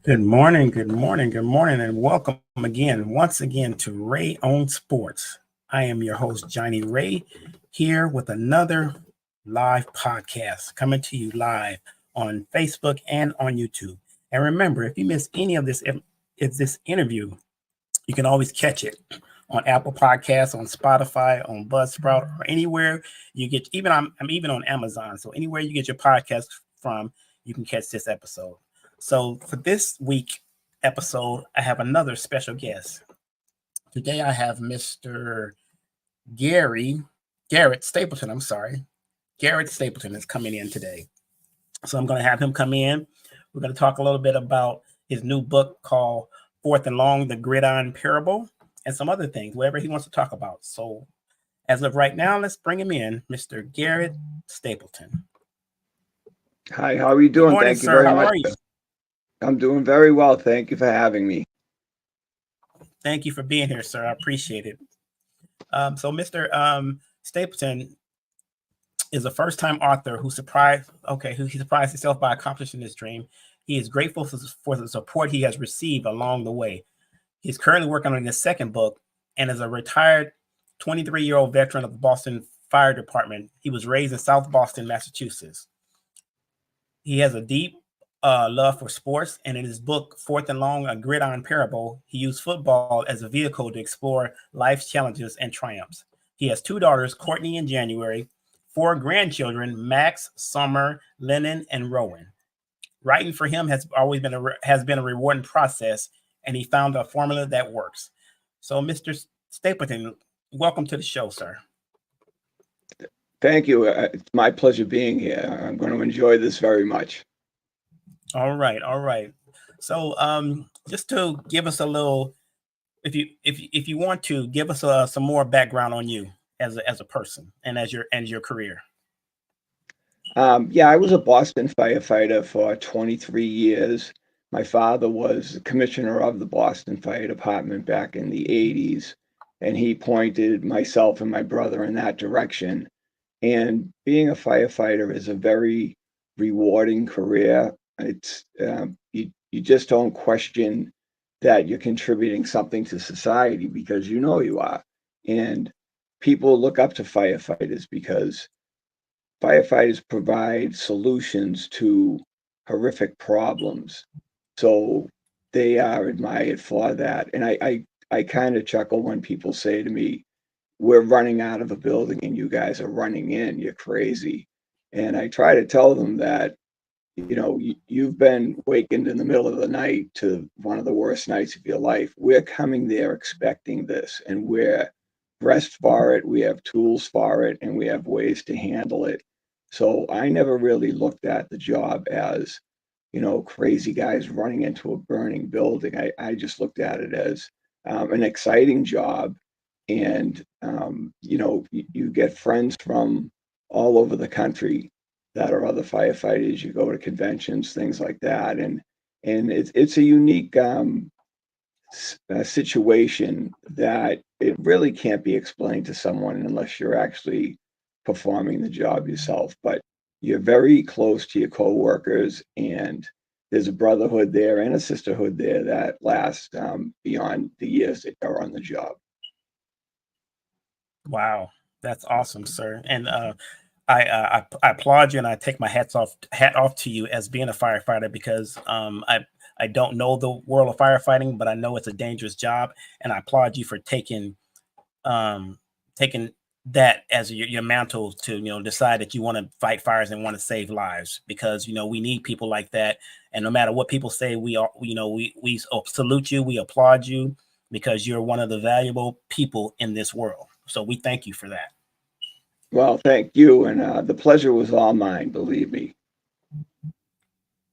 Good morning, good morning, good morning, and welcome once again to Ray on Sports. I am your host, Johnny Ray, here with another live podcast coming to you live on Facebook and on YouTube. And remember, if you miss any of if this interview, you can always catch it on Apple Podcasts, on Spotify, on Buzzsprout, or anywhere you get. I'm even on Amazon, so anywhere you get your podcast from, you can catch this episode. So for this week episode, I have another special guest. Today I have Mr. Garrett Stapleton. I'm sorry, Garrett Stapleton is coming in today. So I'm going to have him come in. We're going to talk a little bit about his new book called Fourth and Long, the Gridiron Parable, and some other things, whatever he wants to talk about. So as of right now, let's bring him in, Mr. Garrett Stapleton. Hi, how are you Good doing? morning, Thank you sir. very How much. are you? I'm doing very well. Thank you for having me. Thank you for being here, sir. I appreciate it. So Mr. Stapleton is a first-time author who surprised himself by accomplishing his dream. He is grateful for the support he has received along the way. He's currently working on his second book and is a retired 23-year-old veteran of the Boston Fire Department. He was raised in South Boston, Massachusetts. He has a deep love for sports, and in his book, Fourth and Long, a Gridiron Parable, he used football as a vehicle to explore life's challenges and triumphs. He has two daughters, Courtney and January, four grandchildren, Max, Summer, Lennon, and Rowan. Writing for him has been a rewarding process, and he found a formula that works. So, Mr. Stapleton, welcome to the show, sir. Thank you. It's my pleasure being here. I'm going to enjoy this very much. All right. So, just to give us a little, if you want to give us some more background on you as a person and as your career. Yeah, I was a Boston firefighter for 23 years. My father was the commissioner of the Boston Fire Department back in the 80s, and he pointed myself and my brother in that direction. And being a firefighter is a very rewarding career. It's you just don't question that you're contributing something to society because you know you are. And people look up to firefighters because firefighters provide solutions to horrific problems. So they are admired for that. And I kind of chuckle when people say to me, we're running out of a building and you guys are running in, you're crazy. And I try to tell them that, you've been wakened in the middle of the night to one of the worst nights of your life. We're coming there expecting this and we're dressed for it. We have tools for it and we have ways to handle it. So I never really looked at the job as, crazy guys running into a burning building. I just looked at it as an exciting job. And, you get friends from all over the country that are other firefighters. You go to conventions, things like that. And it's a unique situation that it really can't be explained to someone unless you're actually performing the job yourself. But you're very close to your coworkers, and there's a brotherhood there and a sisterhood there that lasts beyond the years that you're on the job. Wow, that's awesome, sir. And I applaud you, and I take my hat off to you as being a firefighter because I don't know the world of firefighting, but I know it's a dangerous job, and I applaud you for taking that as your mantle to decide that you want to fight fires and want to save lives because we need people like that. And no matter what people say, we salute you, we applaud you because you're one of the valuable people in this world. So we thank you for that. Well, thank you. And the pleasure was all mine, believe me.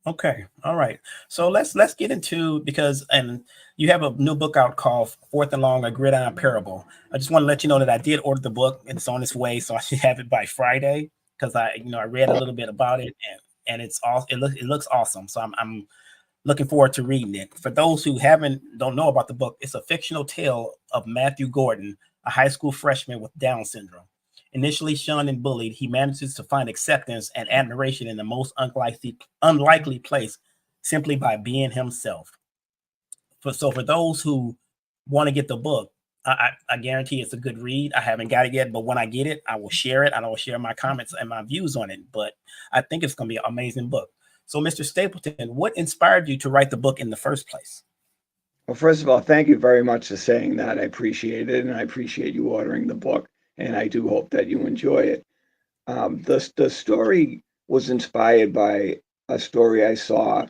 Okay. All right. So let's get into and you have a new book out called Fourth and Long, a Gridiron Parable. I just want to let you know that I did order the book and it's on its way, so I should have it by Friday because I read a little bit about it and it looks awesome. So I'm looking forward to reading it. For those who don't know about the book, it's a fictional tale of Matthew Gordon, a high school freshman with Down syndrome. Initially shunned and bullied, he manages to find acceptance and admiration in the most unlikely place, simply by being himself. So for those who want to get the book, I guarantee it's a good read. I haven't got it yet, but when I get it, I will share it. I will share my comments and my views on it. But I think it's going to be an amazing book. So, Mr. Stapleton, what inspired you to write the book in the first place? Well, first of all, thank you very much for saying that. I appreciate it, and I appreciate you ordering the book, and I do hope that you enjoy it. The story was inspired by a story I saw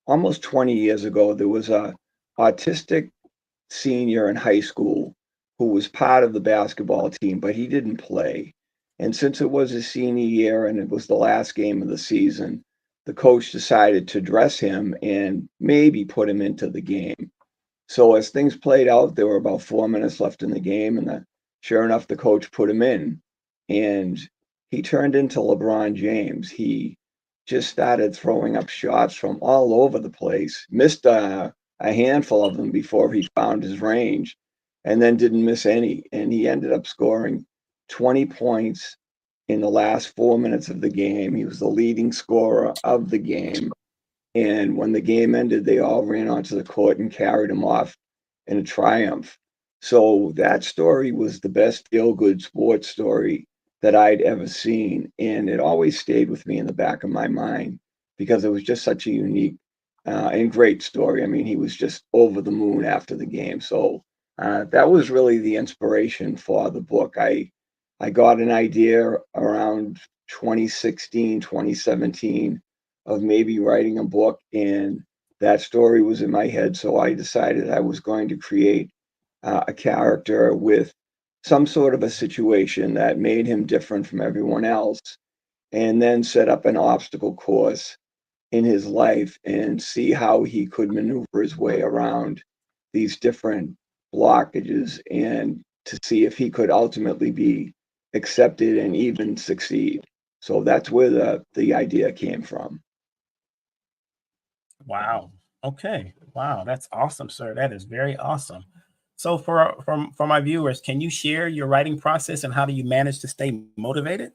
almost 20 years ago. There was a autistic senior in high school who was part of the basketball team, but he didn't play. And since it was his senior year and it was the last game of the season, the coach decided to dress him and maybe put him into the game. So as things played out, there were about 4 minutes left in the game, and sure enough, the coach put him in, and he turned into LeBron James. He just started throwing up shots from all over the place, missed a handful of them before he found his range, and then didn't miss any. And he ended up scoring 20 points in the last 4 minutes of the game. He was the leading scorer of the game. And when the game ended, they all ran onto the court and carried him off in a triumph. So that story was the best feel-good sports story that I'd ever seen. And it always stayed with me in the back of my mind because it was just such a unique and great story. I mean, he was just over the moon after the game. So that was really the inspiration for the book. I got an idea around 2016, 2017 of maybe writing a book, and that story was in my head. So I decided I was going to create a character with some sort of a situation that made him different from everyone else, and then set up an obstacle course in his life and see how he could maneuver his way around these different blockages and to see if he could ultimately be accepted and even succeed. So that's where the idea came from. Wow. Okay. Wow. That's awesome, sir. That is very awesome. So for my viewers, can you share your writing process and how do you manage to stay motivated?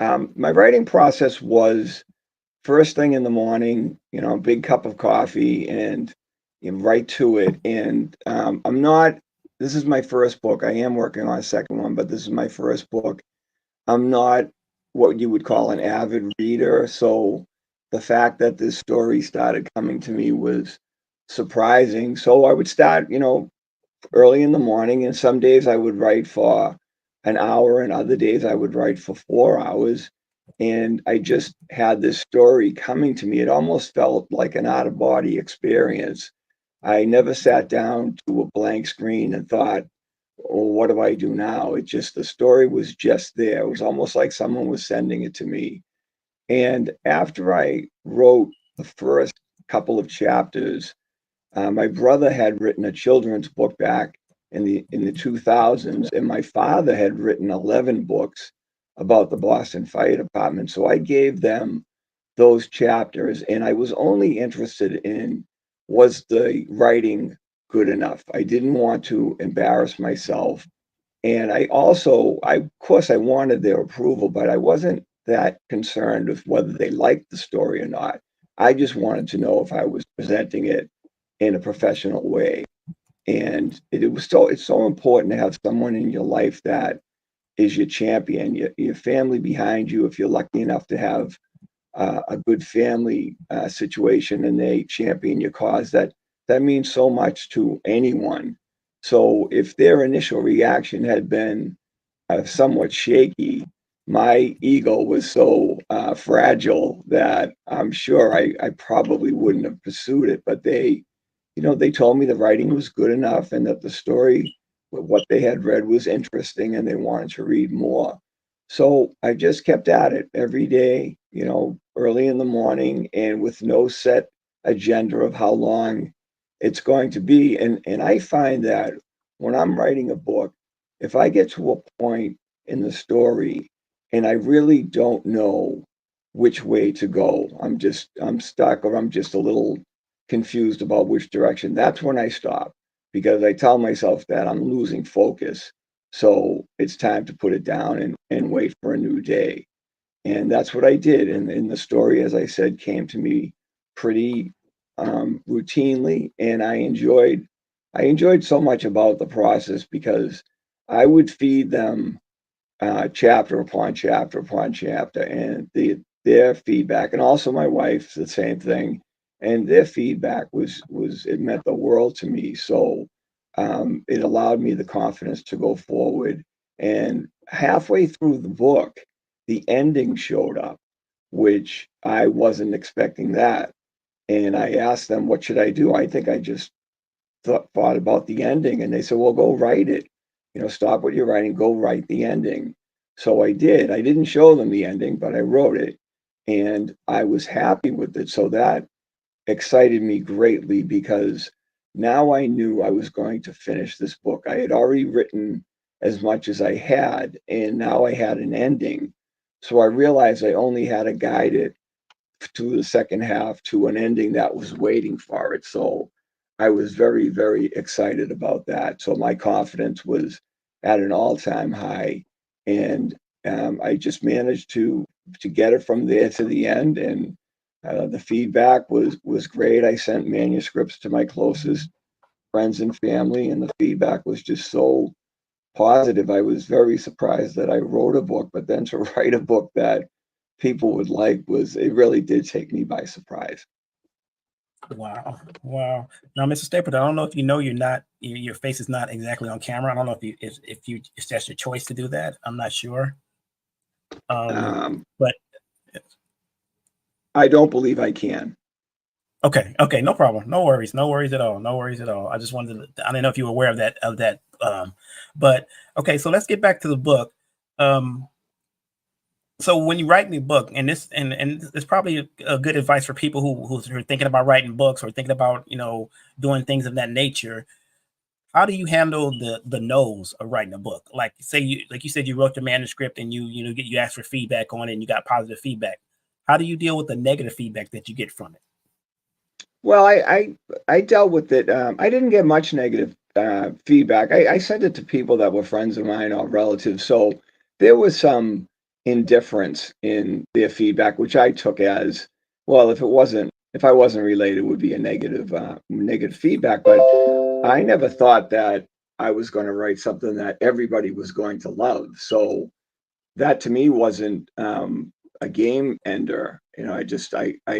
My writing process was first thing in the morning, a big cup of coffee and right to it. And I'm not, this is my first book. I am working on a second one, but this is my first book. I'm not what you would call an avid reader. So the fact that this story started coming to me was surprising. So I would start, early in the morning, and some days I would write for an hour, and other days I would write for 4 hours. And I just had this story coming to me. It almost felt like an out of body experience. I never sat down to a blank screen and thought, oh, what do I do now? It just, the story was just there. It was almost like someone was sending it to me. And after I wrote the first couple of chapters, my brother had written a children's book back in the 2000s, and my father had written 11 books about the Boston Fire Department. So I gave them those chapters, and I was only interested in, was the writing good enough? I didn't want to embarrass myself. And of course, I wanted their approval, but I wasn't that concerned with whether they liked the story or not. I just wanted to know if I was presenting it in a professional way. And it's so important to have someone in your life that is your champion, your family behind you. If you're lucky enough to have a good family situation and they champion your cause, that means so much to anyone. So if their initial reaction had been somewhat shaky, my ego was so fragile that I'm sure I probably wouldn't have pursued it. But they told me the writing was good enough and that the story, what they had read was interesting and they wanted to read more. So I just kept at it every day, early in the morning and with no set agenda of how long it's going to be. And I find that when I'm writing a book, if I get to a point in the story and I really don't know which way to go, I'm stuck or I'm just a little confused about which direction, that's when I stop because I tell myself that I'm losing focus. So it's time to put it down and wait for a new day. And that's what I did. And the story, as I said, came to me pretty routinely, and I enjoyed so much about the process because I would feed them chapter upon chapter upon chapter, and their feedback, and also my wife's the same thing, and their feedback was it meant the world to me. So it allowed me the confidence to go forward. And halfway through the book, the ending showed up, which I wasn't expecting that. And I asked them, "What should I do?" I think I just thought about the ending, and they said, "Well, go write it. Stop what you're writing, go write the ending." So I did. I didn't show them the ending, but I wrote it, and I was happy with it. So that excited me greatly because now I knew I was going to finish this book. I had already written as much as I had, and now I had an ending. So I realized I only had to guide it to the second half to an ending that was waiting for it. So I was very, very excited about that. So my confidence was at an all-time high, and I just managed to get it from there to the end. And the feedback was great. I sent manuscripts to my closest friends and family, and the feedback was just so positive. I was very surprised that I wrote a book, but then to write a book that people would like it really did take me by surprise. Wow. Wow. Now, Mr. Stapleton, I don't know if you know your face is not exactly on camera. I don't know if that's your choice to do that. I'm not sure. Um, But I don't believe I can. okay, no problem. No worries. No worries at all. No worries at all. I just wanted I didn't know if you were aware of that. But okay, so let's get back to the book. Um, so when you write the book, and it's probably a good advice for people who are thinking about writing books or thinking about doing things of that nature. How do you handle the no's of writing a book? Like say you said you wrote the manuscript and you asked for feedback on it and you got positive feedback. How do you deal with the negative feedback that you get from it? Well, I dealt with it. I didn't get much negative feedback. I sent it to people that were friends of mine or relatives. So there was some indifference in their feedback, which I took as, well, if I wasn't related, it would be a negative feedback. But I never thought that I was going to write something that everybody was going to love. So that to me wasn't a game ender. I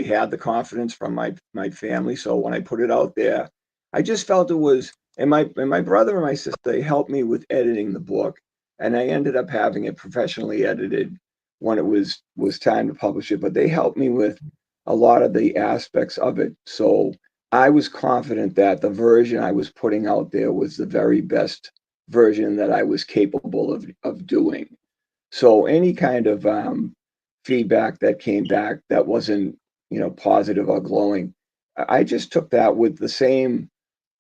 had the confidence from my family. So when I put it out there, I just felt it was, and my brother and my sister, they helped me with editing the book, and I ended up having it professionally edited when it was time to publish it. But they helped me with a lot of the aspects of it. So I was confident that the version I was putting out there was the very best version that I was capable of doing. So any kind of feedback that came back that wasn't, positive or glowing, I just took that with the same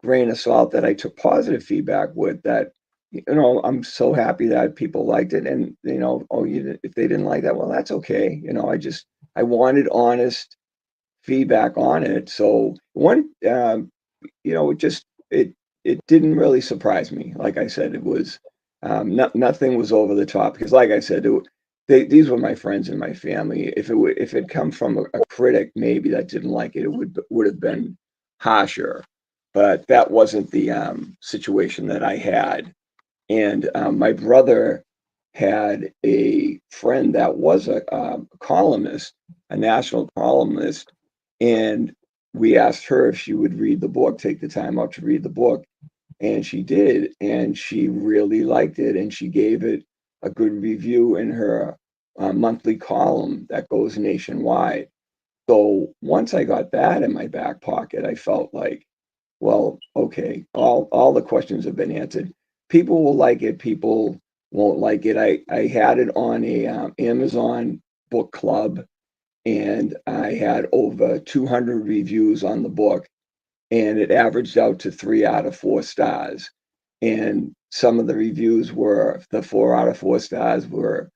grain of salt that I took positive feedback with. That, I'm so happy that people liked it, and oh, if they didn't like that, well, that's okay. I wanted honest feedback on it. So it just it didn't really surprise me. Like I said, it was nothing was over the top because, like I said, these were my friends and my family. If it come from a critic, maybe that didn't like it, it would have been harsher. But that wasn't the situation that I had. And my brother had a friend that was a columnist, a national columnist, and we asked her if she would read the book, take the time out to read the book, and she did, and she really liked it, and she gave it a good review in her monthly column that goes nationwide. So once I got that in my back pocket, I felt like, well, okay, all the questions have been answered. People will like it, people won't like it. I had it on a Amazon book club, and I had over 200 reviews on the book, and it averaged out to 3 out of 4 stars. And some of the reviews were, the 4 out of 4 stars were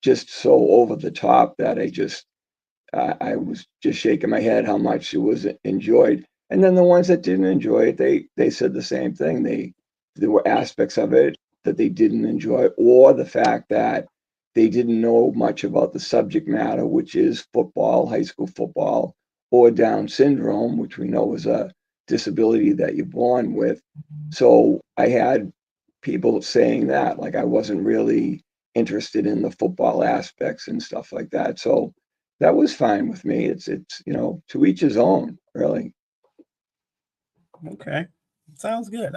just so over the top that I was just shaking my head how much it was enjoyed. And then the ones that didn't enjoy it, they said the same thing. There were aspects of it that they didn't enjoy, or the fact that they didn't know much about the subject matter, which is football, high school football, or Down syndrome, which we know is a disability that you're born with. So I had people saying that, like I wasn't really interested in the football aspects and stuff like that. So that was fine with me. It's to each his own, really. Okay, sounds good.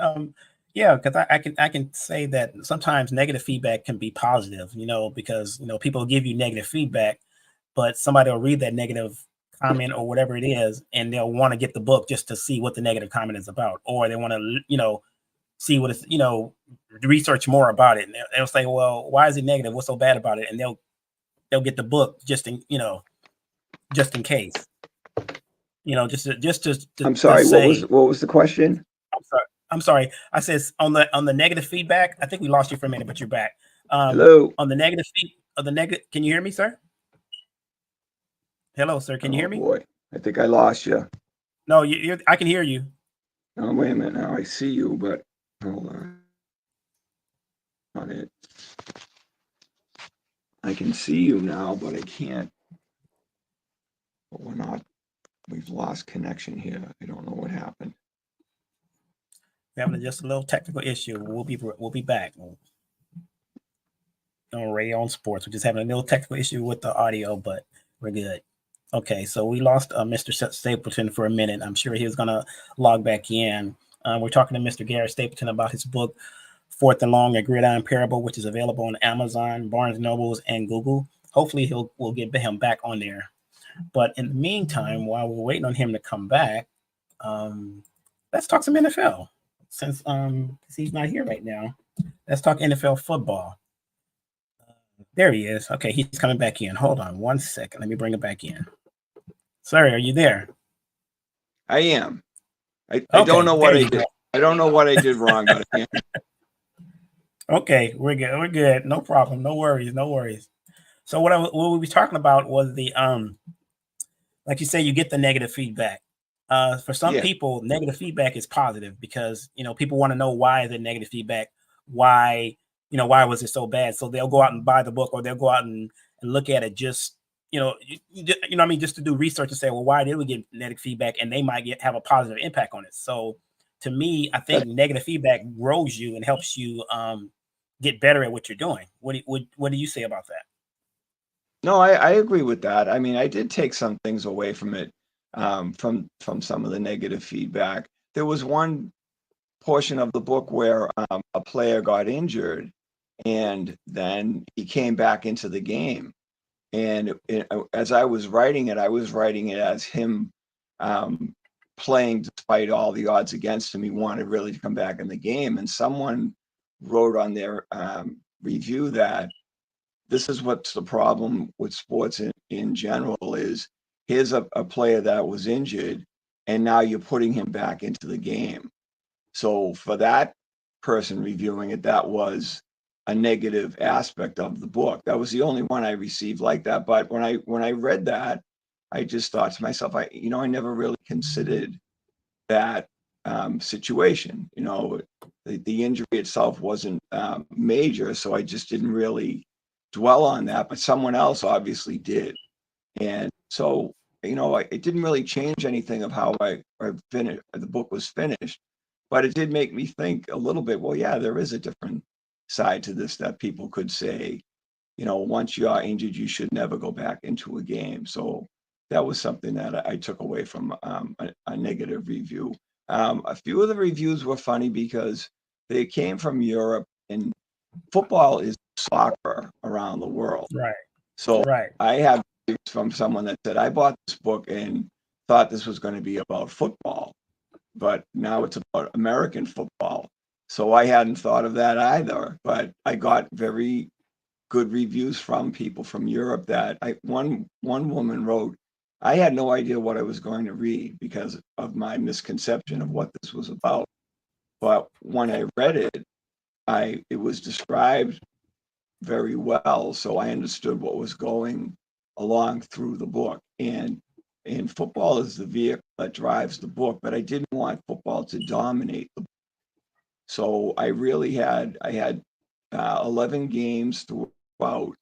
Yeah, because I can say that sometimes negative feedback can be positive, because people give you negative feedback, but somebody will read that negative comment or whatever it is, and they'll want to get the book just to see what the negative comment is about, or they want to, see what it's, research more about it. And they'll say, well, why is it negative? What's so bad about it? And they'll get the book just in case, I'm to sorry, say. what was the question? I'm sorry. I'm sorry. I says on the negative feedback. I think we lost you for a minute, but you're back. Hello? On the negative can you hear me, sir? Hello, sir. Can you Oh hear me? boy, I think I lost you. No, I can hear you. Oh, wait a minute now. I see you, but hold on. On it. I can see you now, but I can't. But we're not. We've lost connection here. I don't know what happened. We're having just a little technical issue. We'll be back on Radio on Sports. We're just having a little technical issue with the audio, but we're good. Okay, so we lost Mr. Stapleton for a minute. I'm sure he was gonna log back in. We're talking to Mr. Garrett Stapleton about his book, Fourth and Long, a Gridiron Parable, which is available on Amazon, Barnes Nobles, and Google. Hopefully, we'll get him back on there. But in the meantime, while we're waiting on him to come back, let's talk some NFL. Since he's not here right now, let's talk NFL football. There he is. Okay, he's coming back in. Hold on 1 second. Let me bring him back in. Sorry, are you there? I am. I don't Okay, know there what I you did. go. I don't know what I did wrong, but I am. Okay, we're good. We're good. No problem. No worries. No worries. So what we were talking about was the like you say, you get the negative feedback. For some Yeah. people, negative feedback is positive because people want to know why the negative feedback, why why was it so bad? So they'll go out and buy the book, or they'll go out and look at it just what I mean, just to do research and say, well, why did we get negative feedback? And they might have a positive impact on it. So to me, I think negative feedback grows you and helps you get better at what you're doing. What do you say about that? No, I agree with that. I mean, I did take some things away from it, from some of the negative feedback. There was one portion of the book where a player got injured, and then he came back into the game. And as I was writing it, I was writing it as him um, playing despite all the odds against him. He wanted really to come back in the game. And someone wrote on their review that this is what's the problem with sports in general is here's a player that was injured, and now you're putting him back into the game. So for that person reviewing it, that was a negative aspect of the book. That was the only one I received like that. But when I read that, I just thought to myself, I never really considered that situation. The injury itself wasn't major, so I just didn't really dwell on that. But someone else obviously did, and so it didn't really change anything of how I finished. The book was finished, but it did make me think a little bit. Well, yeah, there is a different side to this that people could say. Once you are injured, you should never go back into a game. So that was something that I took away from a negative review. A few of the reviews were funny because they came from Europe, and football is soccer around the world. Right. So Right. I have reviews from someone that said, I bought this book and thought this was going to be about football, but now it's about American football. So I hadn't thought of that either, but I got very good reviews from people from Europe that one woman wrote, I had no idea what I was going to read because of my misconception of what this was about. But when I read it, it was described very well, so I understood what was going along through the book. And football is the vehicle that drives the book, but I didn't want football to dominate the book. So I had 11 games throughout,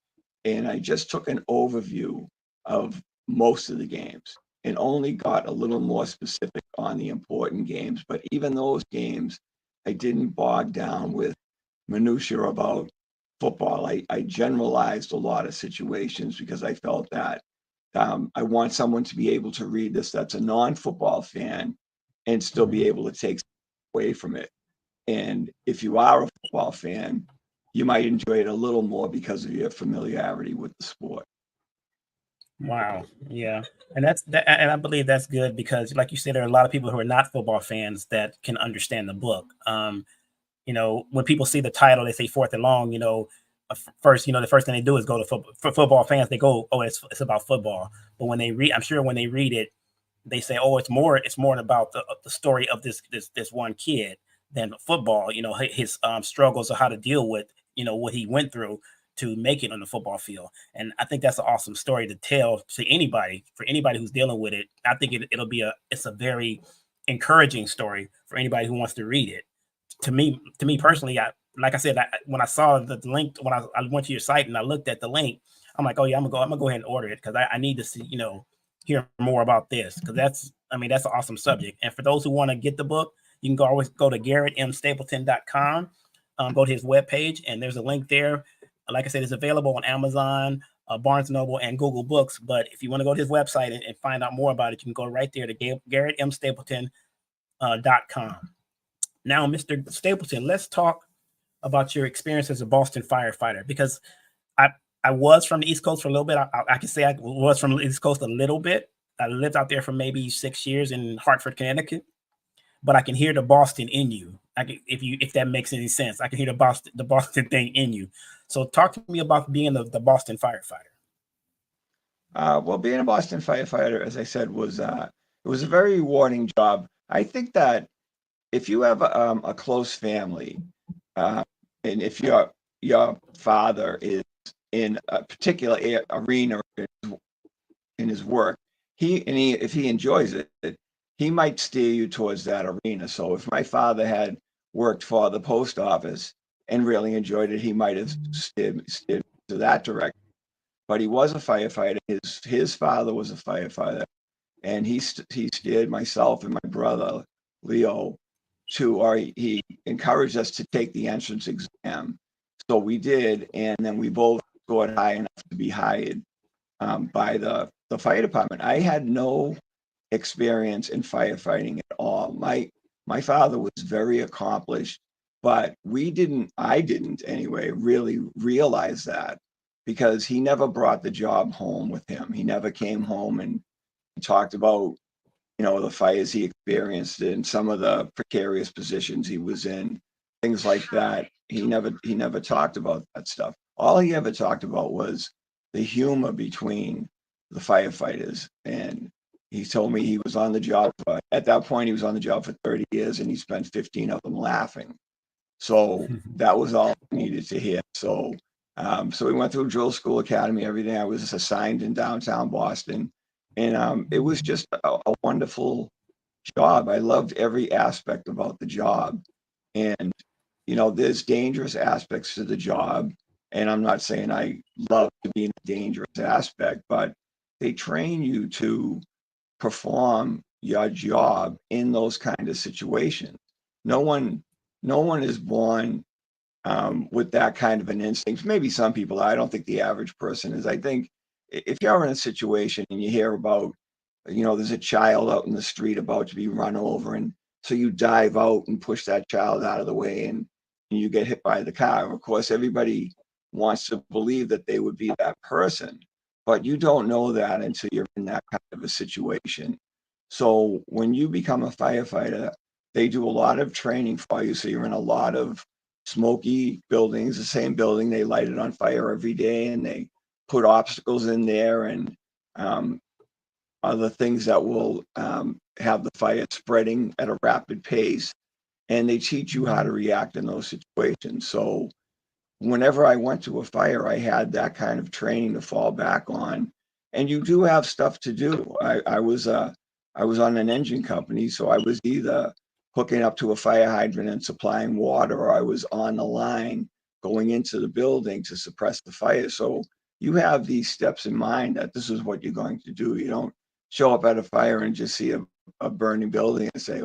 and I just took an overview of most of the games. and only got a little more specific on the important games. But even those games, I didn't bog down with minutia about football. I generalized a lot of situations because I felt that I want someone to be able to read this that's a non-football fan and still be able to take away from it. And if you are a football fan, you might enjoy it a little more because of your familiarity with the sport. Wow. Yeah. And that's that, and I believe that's good because, like you said, there are a lot of people who are not football fans that can understand the book. When people see the title, they say fourth and long, first, the first thing they do is go to football. For football fans, they go, oh, it's about football. But when they read, I'm sure when they read it, they say, oh, it's more about the story of this one kid than football. His struggles or how to deal with what he went through to make it on the football field. And I think that's an awesome story to tell to anybody, for anybody who's dealing with it. I think it's a very encouraging story for anybody who wants to read it. To me personally, like I said, when I saw the link, when I went to your site and I looked at the link, I'm like, oh yeah, I'm gonna go ahead and order it because I need to see, hear more about this because that's an awesome subject. And for those who want to get the book, you can always go to GarrettMStapleton.com, go to his webpage, and there's a link there. Like I said, it's available on Amazon, Barnes & Noble, and Google Books. But if you want to go to his website and find out more about it, you can go right there to GarrettMStapleton.com. Now, Mr. Stapleton, let's talk about your experience as a Boston firefighter, because I was from the East Coast for a little bit. I can say I was from the East Coast a little bit. I lived out there for maybe 6 years in Hartford, Connecticut, but I can hear the Boston in you. If that makes any sense, I can hear the Boston thing in you. So talk to me about being the Boston firefighter. Well, being a Boston firefighter, as I said, it was a very rewarding job. I think that if you have a close family, uh, and if your father is in a particular arena in his work, if he enjoys it, he might steer you towards that arena. So if my father had worked for the post office and really enjoyed it, he might have steered to that direction. But he was a firefighter. His father was a firefighter, and he steered myself and my brother Leo or he encouraged us to take the entrance exam. So we did, and then we both scored high enough to be hired by the fire department. I had no experience in firefighting at all. My father was very accomplished, but I didn't anyway, really realize that because he never brought the job home with him. He never came home and talked about the fires he experienced and some of the precarious positions he was in, things like that. He never talked about that stuff. All he ever talked about was the humor between the firefighters. And he told me he was on the job at that point, he was on the job for 30 years and he spent 15 of them laughing. So that was all I needed to hear. So we went through drill school, academy, everything. I was assigned in downtown Boston. And it was just a wonderful job. I loved every aspect about the job. And, there's dangerous aspects to the job. And I'm not saying I love to be in a dangerous aspect, but they train you to perform your job in those kind of situations. No one, no one is born with that kind of an instinct. Maybe some people, I don't think the average person is. I think if you're in a situation and you hear about, there's a child out in the street about to be run over, and so you dive out and push that child out of the way, and you get hit by the car. Of course, everybody wants to believe that they would be that person, but you don't know that until you're in that kind of a situation. So when you become a firefighter, they do a lot of training for you. So you're in a lot of smoky buildings, the same building, they light it on fire every day, and they put obstacles in there and other things that will have the fire spreading at a rapid pace. And they teach you how to react in those situations. So whenever I went to a fire, I had that kind of training to fall back on. And you do have stuff to do. I was on an engine company, so I was either hooking up to a fire hydrant and supplying water, or I was on the line going into the building to suppress the fire. So you have these steps in mind that this is what you're going to do. You don't show up at a fire and just see a burning building and say,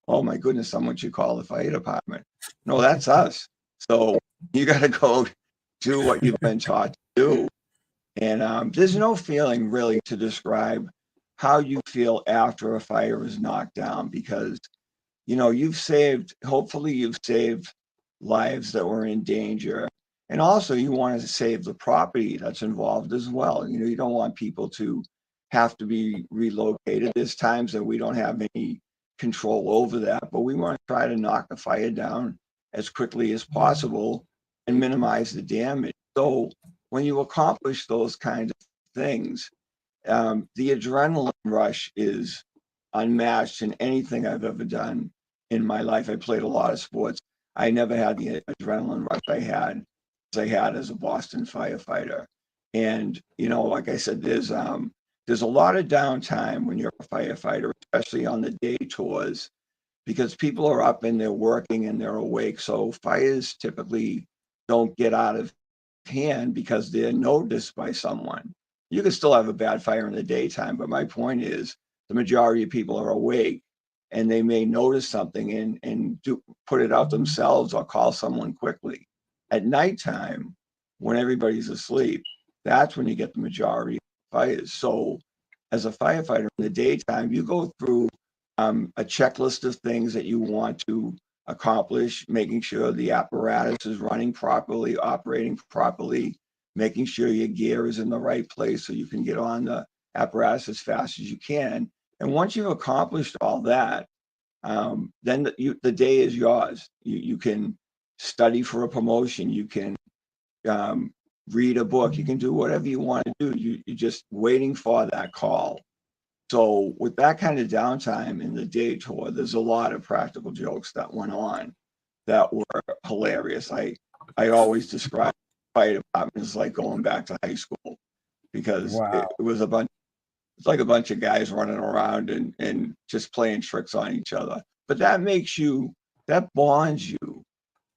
oh my goodness, someone should call the fire department. No, that's us. So you got to go do what you've been taught to do. And there's no feeling really to describe how you feel after a fire is knocked down, because, you know, hopefully you've saved lives that were in danger. And also you want to save the property that's involved as well. You know, you don't want people to have to be relocated. There's times that we don't have any control over that, but we want to try to knock the fire down as quickly as possible and minimize the damage. So when you accomplish those kinds of things, the adrenaline rush is unmatched in anything I've ever done in my life. I played a lot of sports. I never had the adrenaline rush I had as a Boston firefighter. And, you know, like I said, there's a lot of downtime when you're a firefighter, especially on the day tours, because people are up and they're working and they're awake. So fires typically don't get out of hand because they're noticed by someone. You can still have a bad fire in the daytime, but my point is the majority of people are awake and they may notice something and put it out themselves or call someone quickly. At nighttime, when everybody's asleep, that's when you get the majority of fires. So as a firefighter in the daytime, you go through a checklist of things that you want to accomplish, making sure the apparatus is running properly, operating properly, making sure your gear is in the right place so you can get on the apparatus as fast as you can. And once you've accomplished all that, then the day is yours. You can study for a promotion. You can read a book. You can do whatever you want to do. You're just waiting for that call. So with that kind of downtime in the day tour, there's a lot of practical jokes that went on that were hilarious. I always describe fire department as like going back to high school, because Wow. it was it's like a bunch of guys running around and just playing tricks on each other. But that bonds you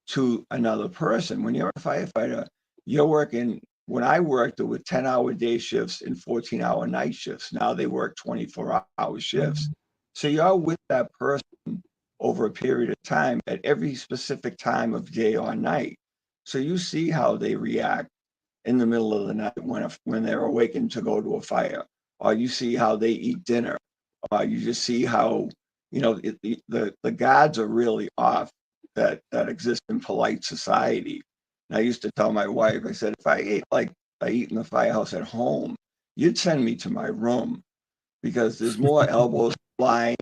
to another person. When you're a firefighter, you're working. When I worked, there were 10-hour day shifts and 14-hour night shifts. Now they work 24-hour shifts. So you're with that person over a period of time at every specific time of day or night. So you see how they react in the middle of the night when they're awakened to go to a fire, or you see how they eat dinner, or you just see how, you know, the gods are really off that exist in polite society. And I used to tell my wife, I said, if I ate like I eat in the firehouse at home, you'd send me to my room, because there's more elbows flying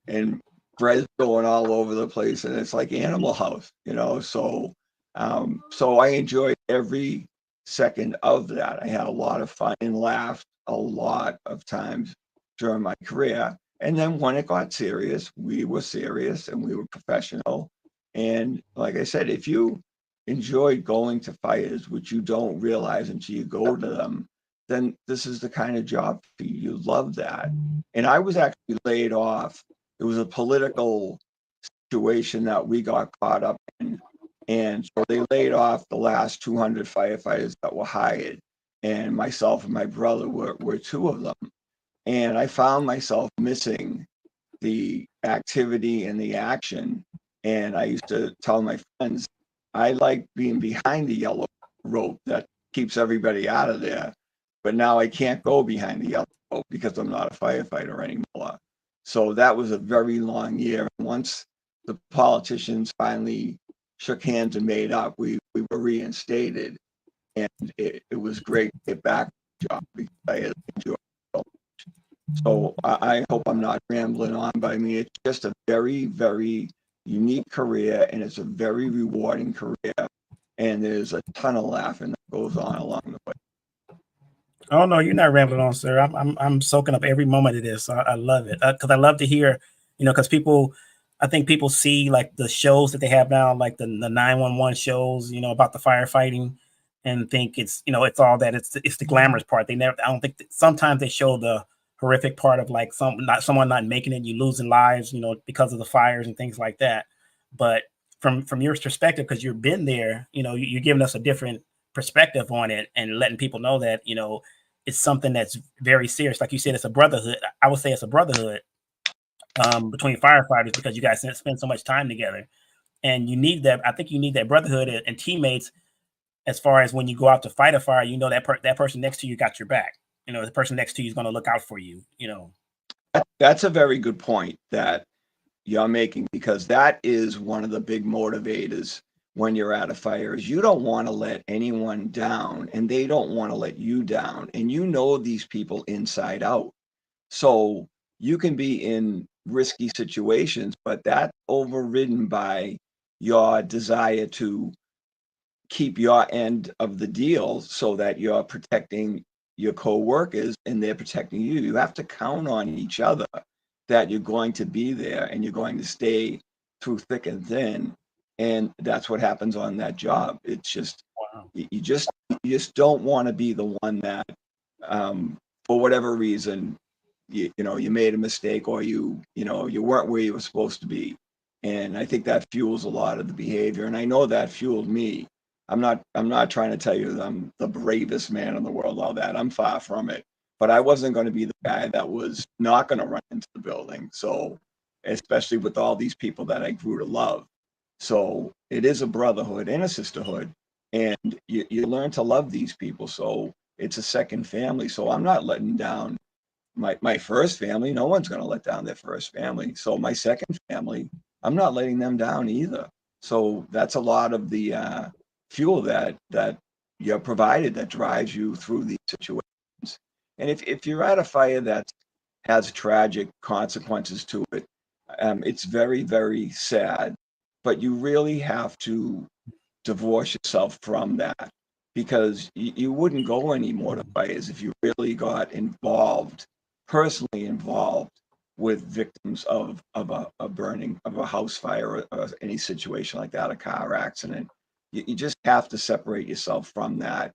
and bread going all over the place, and it's like Animal House, you know. So I enjoyed every second of that. I had a lot of fun and laughed a lot of times during my career. And then when it got serious, we were serious and we were professional. And like I said, if you enjoy going to fires, which you don't realize until you go to them, then this is the kind of job for you. You love that. And I was actually laid off. It was a political situation that we got caught up in. And so they laid off the last 200 firefighters that were hired. And myself and my brother were two of them. And I found myself missing the activity and the action. And I used to tell my friends, I like being behind the yellow rope that keeps everybody out of there. But now I can't go behind the yellow rope because I'm not a firefighter anymore. So that was a very long year. Once the politicians finally shook hands and made up, we were reinstated. And it was great to get back to the job because I had enjoyed it. So I hope I'm not rambling on, but I mean, it's just a very, very unique career, and it's a very rewarding career. And there's a ton of laughing that goes on along the way. Oh no, you're not rambling on, sir. I'm soaking up every moment of this. I love it because I love to hear, because I think people see like the shows that they have now, like the 911 shows, about the firefighting, and think it's all that. It's the glamorous part. I don't think sometimes they show the horrific part of like someone not making it, you losing lives, because of the fires and things like that. But from your perspective, because you've been there, you're giving us a different perspective on it and letting people know that it's something that's very serious. Like you said, it's a brotherhood. I would say it's a brotherhood between firefighters because you guys spend so much time together, and you need that. I think you need that brotherhood and teammates. As far as when you go out to fight a fire, you know that person next to you got your back. You know, the person next to you is going to look out for you. You know, That's a very good point that you're making, because that is one of the big motivators when you're at a fire is you don't want to let anyone down, and they don't want to let you down, and you know these people inside out. So you can be in risky situations, but that's overridden by your desire to keep your end of the deal so that you're protecting your co-workers and they're protecting you. You have to count on each other that you're going to be there and you're going to stay through thick and thin. And that's what happens on that job. It's just wow. you just don't want to be the one that for whatever reason you made a mistake, or you weren't where you were supposed to be. And I think that fuels a lot of the behavior, and I know that fueled me. I'm not trying to tell you that I'm the bravest man in the world, all that. I'm far from it. But I wasn't going to be the guy that was not going to run into the building. So, especially with all these people that I grew to love. So it is a brotherhood and a sisterhood. And you learn to love these people. So it's a second family. So I'm not letting down my first family. No one's going to let down their first family. So my second family, I'm not letting them down either. So that's a lot of the fuel that you're provided that drives you through these situations. And if you're at a fire that has tragic consequences to it, it's very, very sad. But you really have to divorce yourself from that, because you wouldn't go any more to fires if you really got involved, personally involved with victims of a burning, of a house fire, or any situation like that, a car accident. You just have to separate yourself from that.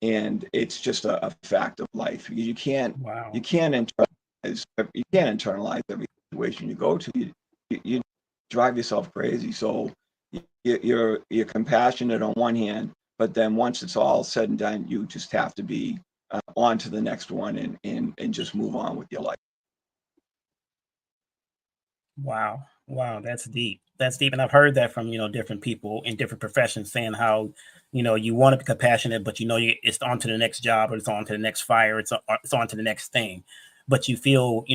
And it's just a fact of life. Wow. You can't internalize every situation you go to. You drive yourself crazy. So you're compassionate on one hand, but then once it's all said and done, you just have to be on to the next one, and just move on with your life. Wow. Wow. That's deep. That's deep. And I've heard that from, different people in different professions saying how, you want to be compassionate, but it's on to the next job, or it's on to the next fire. It's on to the next thing. But you feel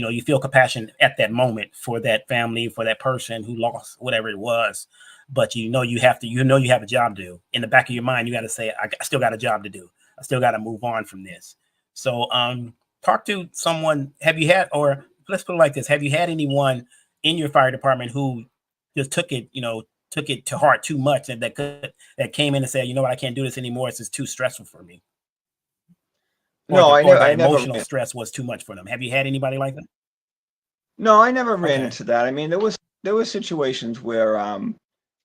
compassion at that moment for that family, for that person who lost whatever it was. But you have a job to do. In the back of your mind, you got to say, I still got a job to do. I still got to move on from this. So, talk to someone. Have you had, or let's put it like this: have you had anyone in your fire department who just took it to heart too much, and that came in and said, you know what, I can't do this anymore. It's just too stressful for me, or No, the I or never, the I never emotional stress was too much for them. Have you had anybody like that? No, I never ran Okay. into that. I mean, there were situations where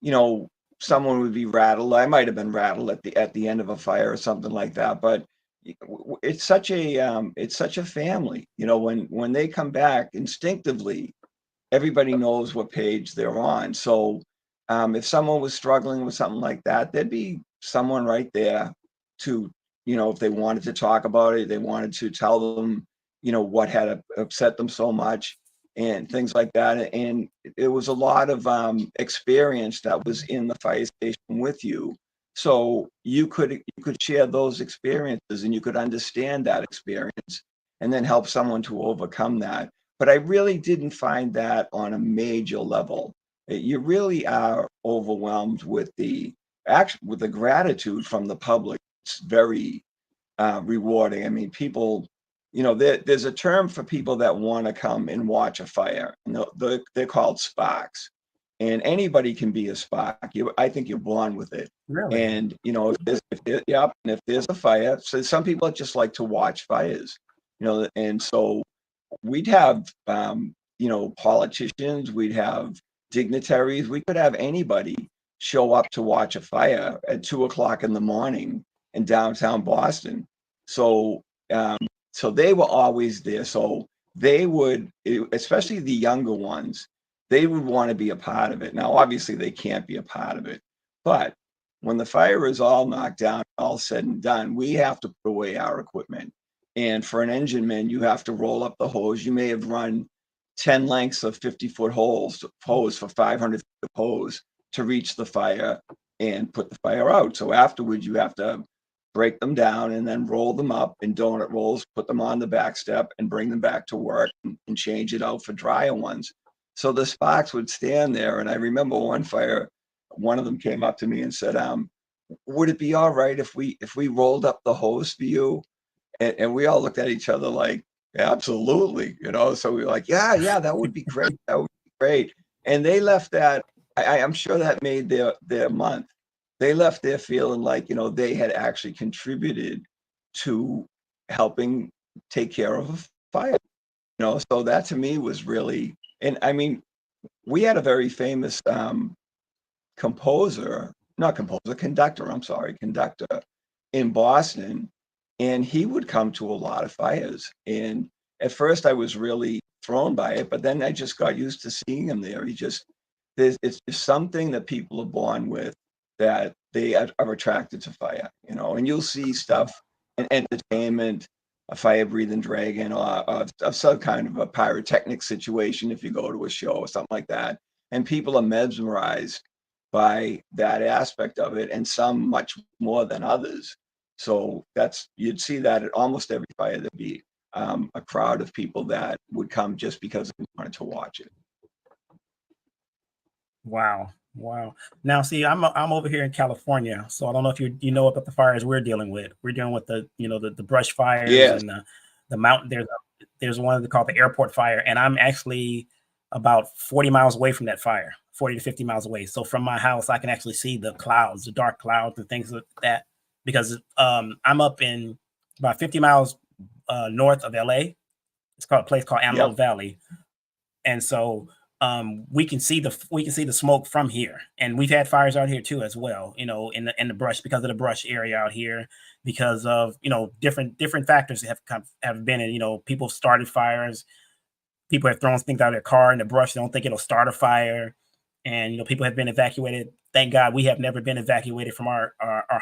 you know, someone would be rattled. I might have been rattled at the end of a fire or something like that. But it's such a family. When they come back instinctively, everybody knows what page they're on. So if someone was struggling with something like that, there'd be someone right there to, if they wanted to talk about it, they wanted to tell them, what had upset them so much and things like that. And it was a lot of experience that was in the fire station with you. So you could share those experiences, and you could understand that experience, and then help someone to overcome that. But I really didn't find that on a major level. You really are overwhelmed with the gratitude from the public. It's very rewarding. I mean, people, there's a term for people that want to come and watch a fire. They're called sparks, and anybody can be a spark. I think you're born with it. Really? And and if there's a fire, so some people just like to watch fires, and so we'd have politicians, we'd have dignitaries, we could have anybody show up to watch a fire at 2 o'clock in the morning in downtown Boston. So um, so they were always there. So they would, especially the younger ones, they would want to be a part of it. Now, obviously, they can't be a part of it, but when the fire is all knocked down, all said and done, we have to put away our equipment, And for an engine man, you have to roll up the hose. You may have run 10 lengths of 50-foot hose for 500 feet of hose to reach the fire and put the fire out. So afterwards, you have to break them down and then roll them up in donut rolls, put them on the back step and bring them back to work and change it out for drier ones. So the sparks would stand there. And I remember one fire, one of them came up to me and said, would it be all right if we rolled up the hose for you? And we all looked at each other like, absolutely, So we were like, yeah, that would be great. That would be great. And they left that, I'm sure that made their month. They left there feeling like, they had actually contributed to helping take care of a fire, So that to me was really, and I mean, we had a very famous conductor in Boston, and he would come to a lot of fires. And at first I was really thrown by it, but then I just got used to seeing him there. It's just something that people are born with, that they are attracted to fire, and you'll see stuff in entertainment, a fire breathing dragon or some kind of a pyrotechnic situation if you go to a show or something like that. And people are mesmerized by that aspect of it, and some much more than others. So you'd see that at almost every fire. There'd be a crowd of people that would come just because they wanted to watch it. Wow. Now, see, I'm over here in California, so I don't know if you know about the fires we're dealing with. We're dealing with the brush fires. Yes. And the mountain. There's one called the airport fire, and I'm actually about 40 miles away from that fire, 40 to 50 miles away. So from my house, I can actually see the clouds, the dark clouds and things like that, because I'm up in about 50 miles north of LA. It's called a place called Antelope Valley. And so we can see the smoke from here. And we've had fires out here too as well, in the brush, because of the brush area out here, because of different factors that have been in, people started fires. People have thrown things out of their car in the brush. They don't think it'll start a fire. And, people have been evacuated. Thank God we have never been evacuated from our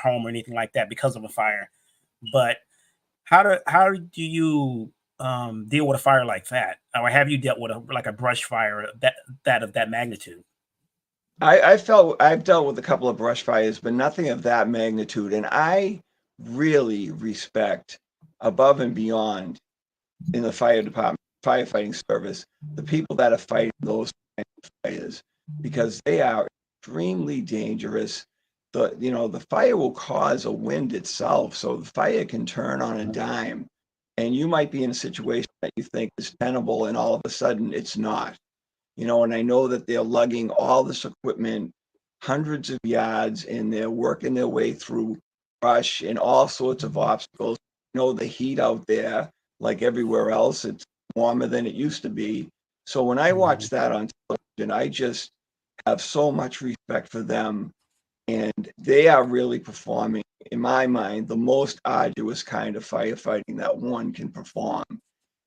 home or anything like that because of a fire. But how do you deal with a fire like that? Or have you dealt with a brush fire of that magnitude? I've dealt with a couple of brush fires, but nothing of that magnitude. And I really respect, above and beyond, in the fire department, firefighting service, the people that are fighting those kinds of fires, because they are extremely dangerous. The fire will cause a wind itself, so the fire can turn on a dime, and you might be in a situation that you think is tenable, and all of a sudden it's not. And I know that they're lugging all this equipment hundreds of yards, and they're working their way through brush and all sorts of obstacles. The heat out there, like everywhere else, it's warmer than it used to be. So when I watch that on television, I just have so much respect for them. And they are really performing, in my mind, the most arduous kind of firefighting that one can perform,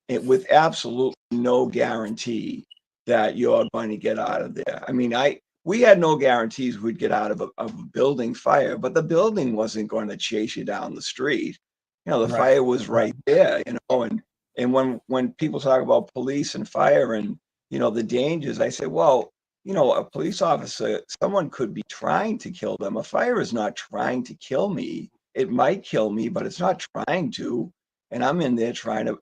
with absolutely no guarantee that you're going to get out of there. I mean, we had no guarantees we'd get out of a building fire, but the building wasn't going to chase you down the street. The fire was right there, and when people talk about police and fire and, the dangers, I say, well, a police officer, someone could be trying to kill them. A fire is not trying to kill me. It might kill me, but it's not trying to. And I'm in there trying to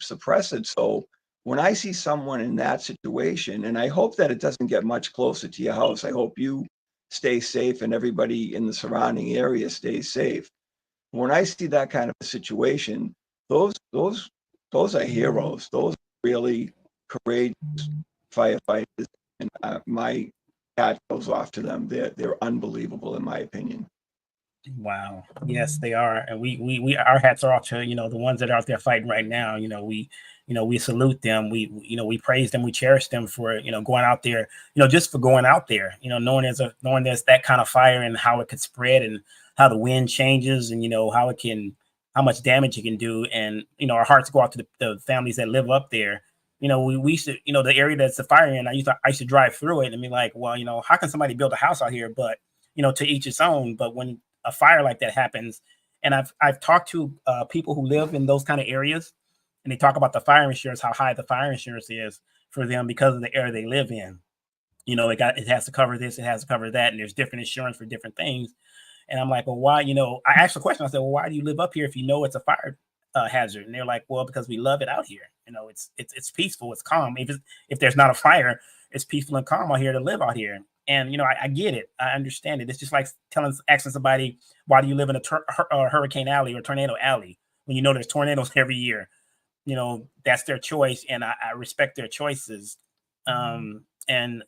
suppress it. So when I see someone in that situation, and I hope that it doesn't get much closer to your house, I hope you stay safe and everybody in the surrounding area stays safe. When I see that kind of a situation, those are heroes. Those are really courageous firefighters, and my hat goes off to them. They're unbelievable, in my opinion. Wow. Yes, they are. And we our hats are off to, the ones that are out there fighting right now. We salute them. We praise them. We cherish them for, going out there, just for going out there, knowing there's that kind of fire and how it could spread and how the wind changes and, how much damage it can do. And, our hearts go out to the families that live up there. We should, the area that's the fire in, I used to drive through it and be like, well, how can somebody build a house out here? But, to each its own. But when a fire like that happens, And I've talked to people who live in those kind of areas, and they talk about the fire insurance, how high the fire insurance is for them because of the area they live in. It has to cover this, it has to cover that, and there's different insurance for different things. And I'm like, well, why? I asked the question. I said, well, why do you live up here if you know it's a fire hazard? And they're like, well, because we love it out here. It's peaceful, it's calm. If there's not a fire, it's peaceful and calm out here to live out here. And I get it, I understand it. It's just like asking somebody, why do you live in a hurricane alley or tornado alley when there's tornadoes every year? That's their choice, and I respect their choices. And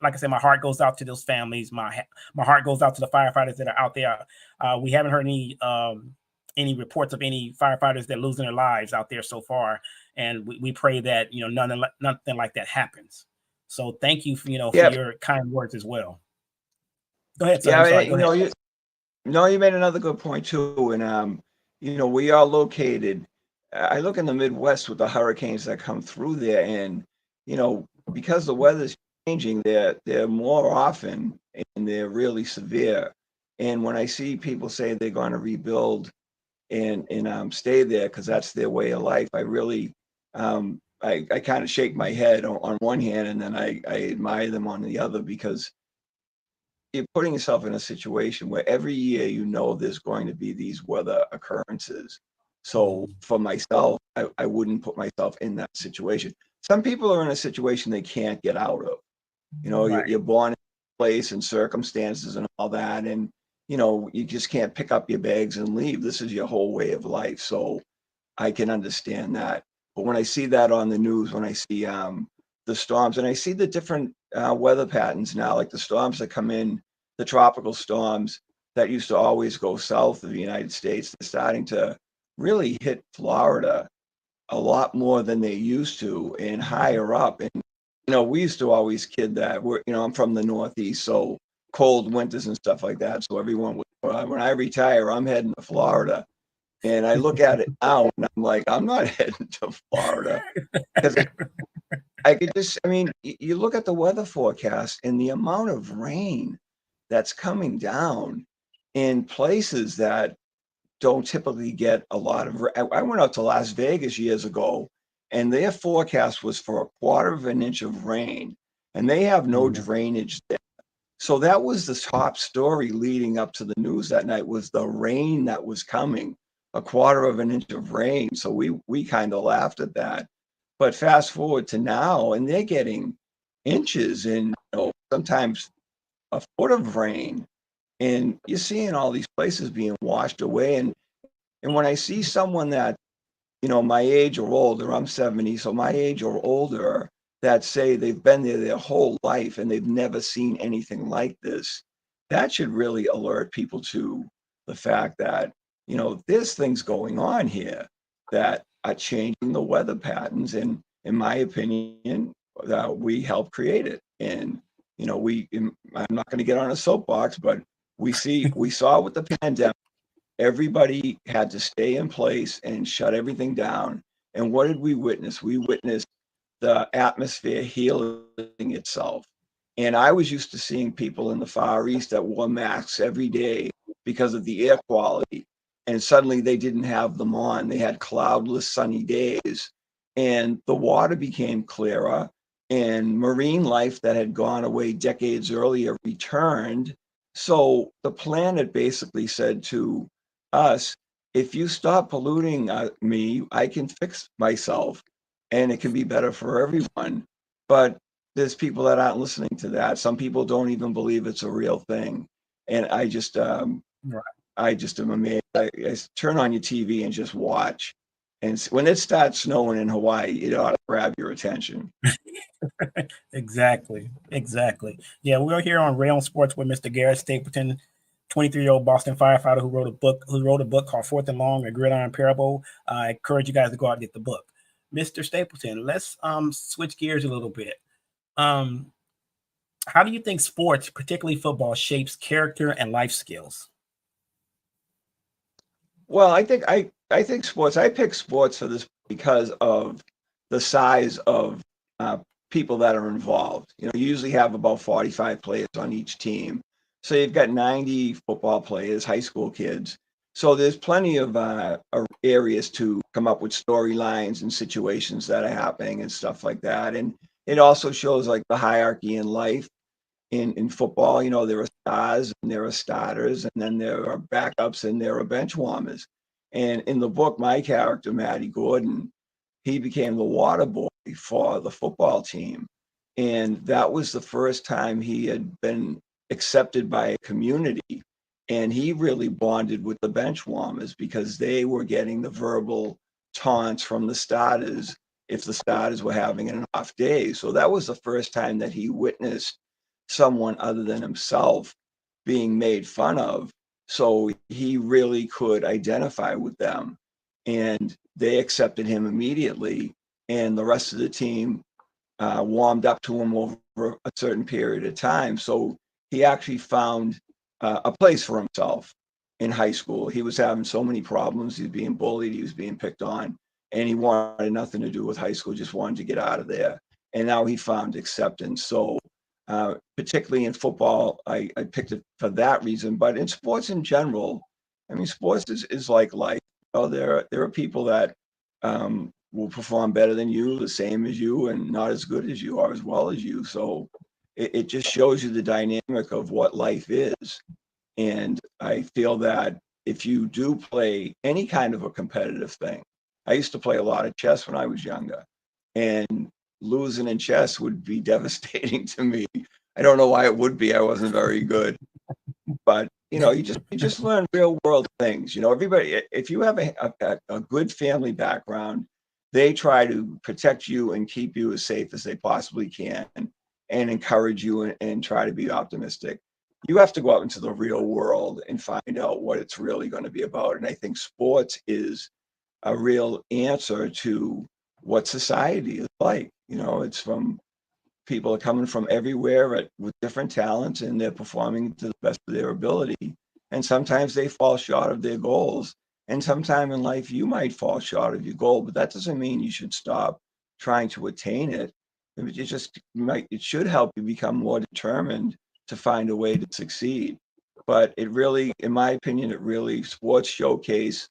like I said, my heart goes out to those families. My heart goes out to the firefighters that are out there. We haven't heard any reports of any firefighters that are losing their lives out there so far, and we pray that nothing like that happens. So thank you for your kind words as well. Go ahead, sir. You made another good point too, and we are located. I look in the Midwest with the hurricanes that come through there, and because the weather's changing, they're more often and they're really severe. And when I see people say they're going to rebuild and stay there because that's their way of life, I really I kind of shake my head on one hand, and then I admire them on the other, because you're putting yourself in a situation where every year there's going to be these weather occurrences. So for myself, I wouldn't put myself in that situation. Some people are in a situation they can't get out of. Right. You're born in a place and circumstances and all that, and you just can't pick up your bags and leave. This is your whole way of life. So I can understand that. But when I see that on the news, when I see the storms, and I see the different weather patterns now, like the storms that come in, the tropical storms that used to always go south of the United States, they're starting to really hit Florida a lot more than they used to, and higher up. And we used to always kid that I'm from the Northeast, so cold winters and stuff like that. So everyone would, when I retire, I'm heading to Florida. And I look at it now and I'm like, I'm not heading to Florida, because you look at the weather forecast and the amount of rain that's coming down in places that don't typically get a lot of rain. I went out to Las Vegas years ago, and their forecast was for 1/4 of an inch of rain, and they have no drainage there. So that was the top story leading up to the news that night, was the rain that was coming, 1/4 of an inch of rain. So we kind of laughed at that. But fast forward to now, and they're getting inches and sometimes a foot of rain. And you're seeing all these places being washed away. And when I see someone that, my age or older, I'm 70, so my age or older, that say they've been there their whole life and they've never seen anything like this, that should really alert people to the fact that, there's things going on here that are changing the weather patterns. And in my opinion, we help create it. And, I'm not going to get on a soapbox, but we saw with the pandemic, everybody had to stay in place and shut everything down. And what did we witness? We witnessed the atmosphere healing itself. And I was used to seeing people in the Far East that wore masks every day because of the air quality. And suddenly they didn't have them on. They had cloudless, sunny days. And the water became clearer. And marine life that had gone away decades earlier returned. So the planet basically said to us, if you stop polluting me, I can fix myself, and it can be better for everyone. But there's people that aren't listening to that. Some people don't even believe it's a real thing. And I just am amazed. I turn on your TV and just watch. And when it starts snowing in Hawaii, it ought to grab your attention. Exactly. Yeah, we're here on Ray on Sports with Mr. Garrett Stapleton, 23-year-old Boston firefighter who wrote a book called Fourth and Long, a Gridiron Parable. I encourage you guys to go out and get the book. Mr. Stapleton, let's switch gears a little bit. How do you think sports, particularly football, shapes character and life skills? Well, I think sports. I pick sports for this because of the size of people that are involved. You usually have about 45 players on each team, so you've got 90 football players, high school kids. So there's plenty of areas to come up with storylines and situations that are happening and stuff like that. And it also shows like the hierarchy in life. In football, you know, there are stars and there are starters, and then there are backups and there are bench warmers. And in the book, my character, Matty Gordon, he became the water boy for the football team. And that was the first time he had been accepted by a community. And he really bonded with the bench warmers because they were getting the verbal taunts from the starters if the starters were having an off day. So that was the first time that he witnessed someone other than himself being made fun of. So he really could identify with them. And they accepted him immediately. And the rest of the team warmed up to him over a certain period of time. So he actually found a place for himself in high school. He was having so many problems. He was being bullied. He was being picked on. And he wanted nothing to do with high school, just wanted to get out of there. And now he found acceptance. So particularly in football, I picked it for that reason. But in sports in general, I mean, sports is like life. You know, there are people that will perform better than you, the same as you, and not as good as you or as well as you. So it just shows you the dynamic of what life is. And I feel that if you do play any kind of a competitive thing, I used to play a lot of chess when I was younger, and losing in chess would be devastating to me. I don't know why it would be. I wasn't very good, but you know, you just learn real world things. You know, everybody, if you have a good family background, they try to protect you and keep you as safe as they possibly can, and encourage you and try to be optimistic. You have to go out into the real world and find out what it's really going to be about. And I think sports is a real answer to what society is like. You know, it's from people are coming from everywhere with different talents, and they're performing to the best of their ability. And sometimes they fall short of their goals. And sometime in life, you might fall short of your goal, but that doesn't mean you should stop trying to attain it. It should help you become more determined to find a way to succeed. But it really, in my opinion, sports showcase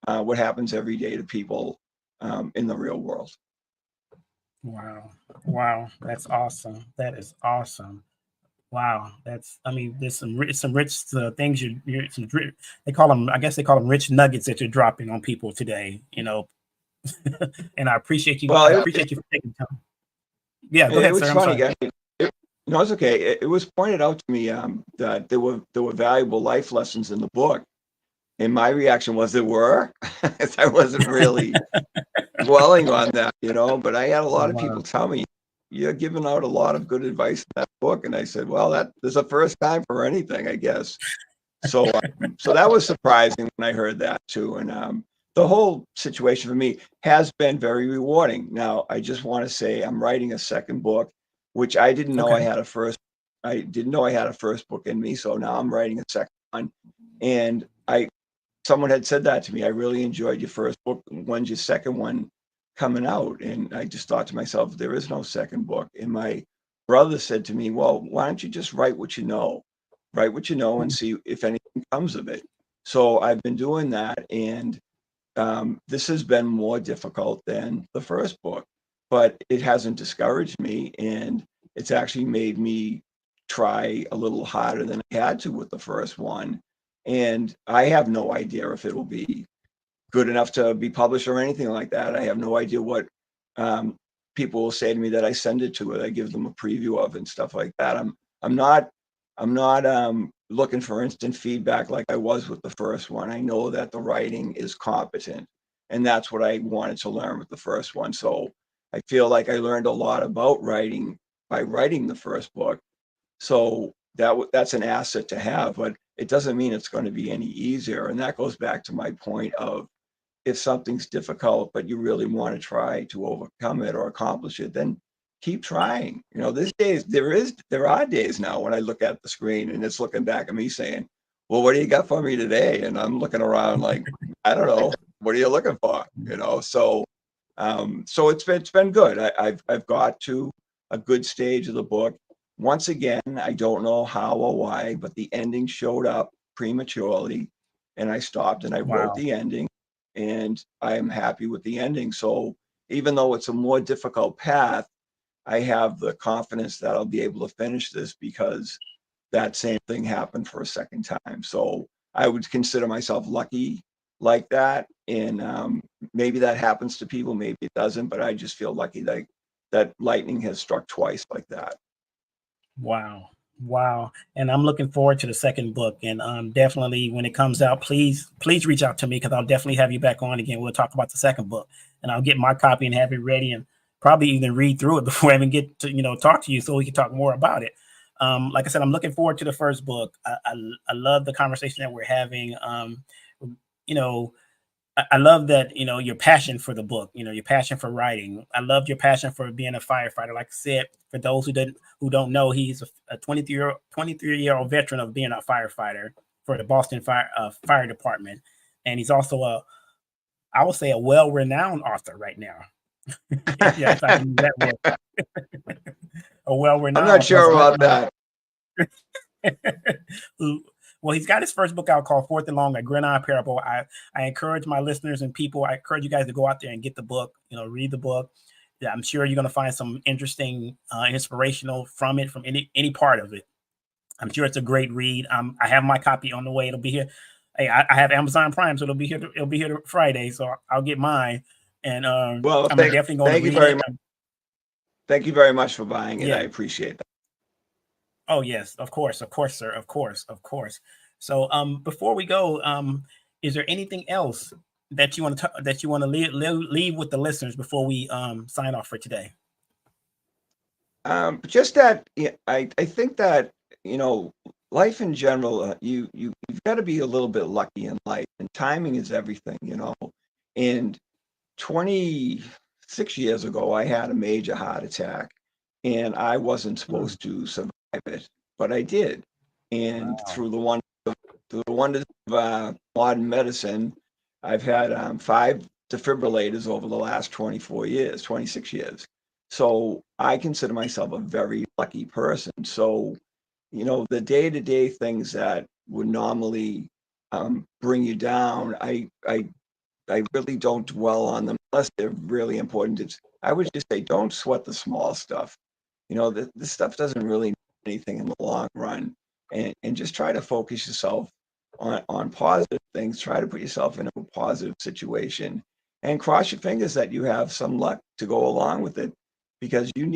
what happens every day to people in the real world. Wow. Wow. That's awesome. That is awesome. Wow. I mean, there's some rich things they call them, I guess they call them rich nuggets that you're dropping on people today, you know, and I Well, appreciate you for taking time. Yeah. Go it ahead, was sir. I'm funny, sorry. guys. No, it's okay. It was pointed out to me that there were valuable life lessons in the book, and my reaction was there were. I wasn't really dwelling on that, you know. But I had a lot of Wow. people tell me you're giving out a lot of good advice in that book, and I said, well, that there's a first time for anything, I guess. So that was surprising when I heard that too. And the whole situation for me has been very rewarding. Now, I just want to say I'm writing a second book, which I didn't know I Okay. had a first. I didn't know I had a first book in me. So now I'm writing a second one. And someone had said that to me. I really enjoyed your first book. When's your second one coming out? And I just thought to myself, there is no second book. And my brother said to me, well, why don't you just write what you know? Write what you know and see if anything comes of it. So I've been doing that. And this has been more difficult than the first book, but it hasn't discouraged me. And it's actually made me try a little harder than I had to with the first one. And I have no idea if it'll be good enough to be published or anything like that. I have no idea what um, people will say to me that I send it to, or I give them a preview of and stuff like that. I'm not looking for instant feedback like I was with the first one. I know that the writing is competent, and that's what I wanted to learn with the first one. So I feel like I learned a lot about writing by writing the first book. So that's an asset to have, but it doesn't mean it's going to be any easier. And that goes back to my point of if something's difficult, but you really want to try to overcome it or accomplish it, then keep trying. You know, these days there are days now when I look at the screen and it's looking back at me saying, well, what do you got for me today? And I'm looking around like, I don't know, what are you looking for? You know, so it's been good. I've got to a good stage of the book. Once again, I don't know how or why, but the ending showed up prematurely. and I stopped and I wrote Wow. the ending, and I am happy with the ending. So even though it's a more difficult path, I have the confidence that I'll be able to finish this because that same thing happened for a second time. So I would consider myself lucky like that. And maybe that happens to people, maybe it doesn't, but I just feel lucky that lightning has struck twice like that. Wow. Wow. And I'm looking forward to the second book. And definitely when it comes out, please reach out to me because I'll definitely have you back on again. We'll talk about the second book and I'll get my copy and have it ready and probably even read through it before I even get to, talk to you so we can talk more about it. Like I said, I'm looking forward to the first book. I love the conversation that we're having. You know, I love that, your passion for the book, your passion for writing. I love your passion for being a firefighter. Like I said, for those who don't know, he's a 23-year-old veteran of being a firefighter for the Boston Fire Department. And he's also I would say a well-renowned author right now. Yeah, if I can use that word. A I'm not well-renowned sure author. about that. Well, he's got his first book out called Fourth and Long, a Gridiron Parable. I encourage my listeners and people, I encourage you guys to go out there and get the book, read the book. Yeah, I'm sure you're going to find some interesting, inspirational from it, from any part of it. I'm sure it's a great read. I have my copy on the way. It'll be here. Hey, I have Amazon Prime, so it'll be here. It'll be here Friday, so I'll get mine. And Well, I'm definitely going to thank you read very it. much. Thank you very much for buying it. Yeah. I appreciate that. Oh yes, of course, sir, of course. So, before we go, is there anything else that you want to leave with the listeners before we sign off for today? Just that I think that life in general, you've got to be a little bit lucky in life, and timing is everything. And 26 years ago, I had a major heart attack, and I wasn't supposed to survive it, but I did. And Wow. through the wonders of modern medicine, I've had 5 defibrillators over the last 26 years. So I consider myself a very lucky person. So, the day-to-day things that would normally bring you down, I really don't dwell on them unless they're really important. I would just say, don't sweat the small stuff. This stuff doesn't really mean anything in the long run, and just try to focus yourself on positive things. Try to put yourself in a positive situation, and cross your fingers that you have some luck to go along with it, because you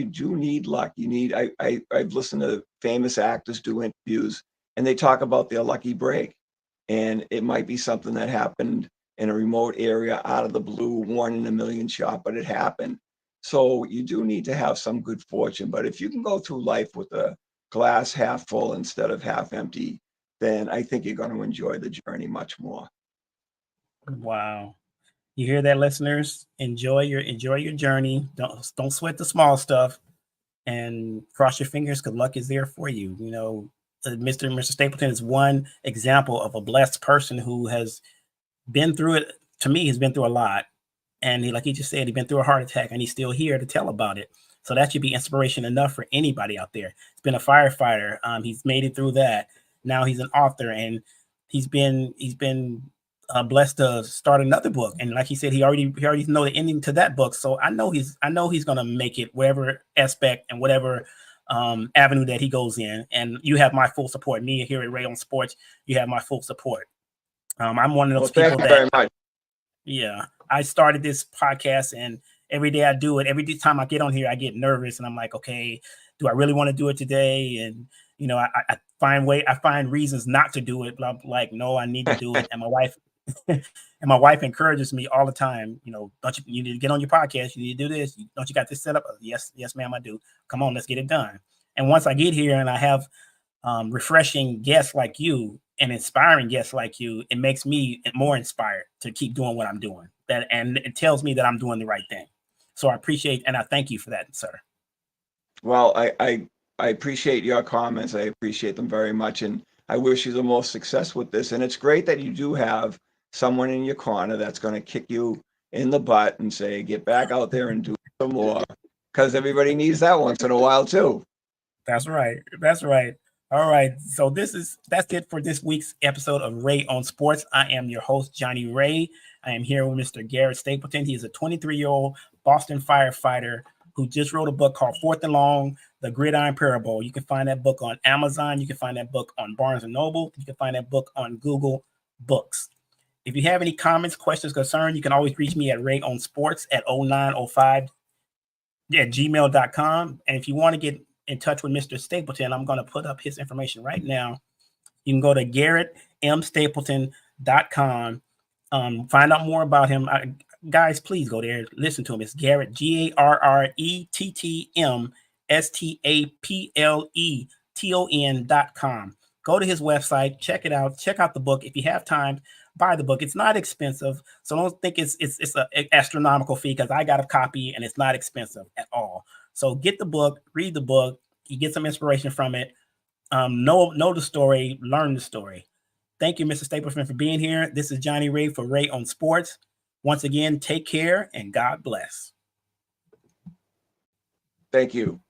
do need luck. I've listened to famous actors do interviews, and they talk about their lucky break, and it might be something that happened in a remote area out of the blue, 1 in a million shot, but it happened. So you do need to have some good fortune. But if you can go through life with a glass half full instead of half empty, then I think you're going to enjoy the journey much more. Wow. You hear that, listeners? Enjoy your journey. Don't sweat the small stuff, and cross your fingers because luck is there for you. Mr. Stapleton is one example of a blessed person who has been through it. To me, he's been through a lot, and like he just said, he's been through a heart attack, and he's still here to tell about it. So that should be inspiration enough for anybody out there. He's been a firefighter. He's made it through that. Now he's an author, and he's been blessed to start another book. And like he said, he already know the ending to that book. So I know he's gonna make it whatever aspect and whatever avenue that he goes in. And you have my full support. Me here at Ray on Sports, you have my full support. I'm one of those people Thank you very much. Yeah, I started this podcast, and every day I do it. Every time I get on here, I get nervous, and I'm like, okay, do I really want to do it today? And I find reasons not to do it. But I'm like, no, I need to do it. And my wife encourages me all the time. Don't you need to get on your podcast? You need to do this. Don't you got this set up? Yes, ma'am, I do. Come on, let's get it done. And once I get here and I have refreshing guests like you and inspiring guests like you, it makes me more inspired to keep doing what I'm doing. And it tells me that I'm doing the right thing. So I appreciate and I thank you for that, sir. Well, I appreciate your comments. I appreciate them very much, and I wish you the most success with this. And it's great that you do have someone in your corner that's going to kick you in the butt and say, "Get back out there and do some more," because everybody needs that once in a while too. That's right. That's right. All right. So that's it for this week's episode of Ray on Sports. I am your host, Johnny Ray. I am here with Mr. Garrett Stapleton. He is a 23-year-old Boston firefighter who just wrote a book called Fourth and Long, The Gridiron Parable. You can find that book on Amazon. You can find that book on Barnes & Noble. You can find that book on Google Books. If you have any comments, questions, concerns, you can always reach me at rayonsports@0905@gmail.com. And if you want to get in touch with Mr. Stapleton, I'm going to put up his information right now. You can go to GarrettMStapleton.com. Find out more about him. Guys, please go there. Listen to him. It's Garrett, GarrettMStapleton.com. Go to his website, check it out, check out the book. If you have time, buy the book. It's not expensive, so don't think it's an astronomical fee, because I got a copy and it's not expensive at all. So get the book, read the book, you get some inspiration from it. Know the story, learn the story. Thank you, Mr. Stapleton, for being here. This is Johnny Ray for Ray on Sports. Once again, take care and God bless. Thank you.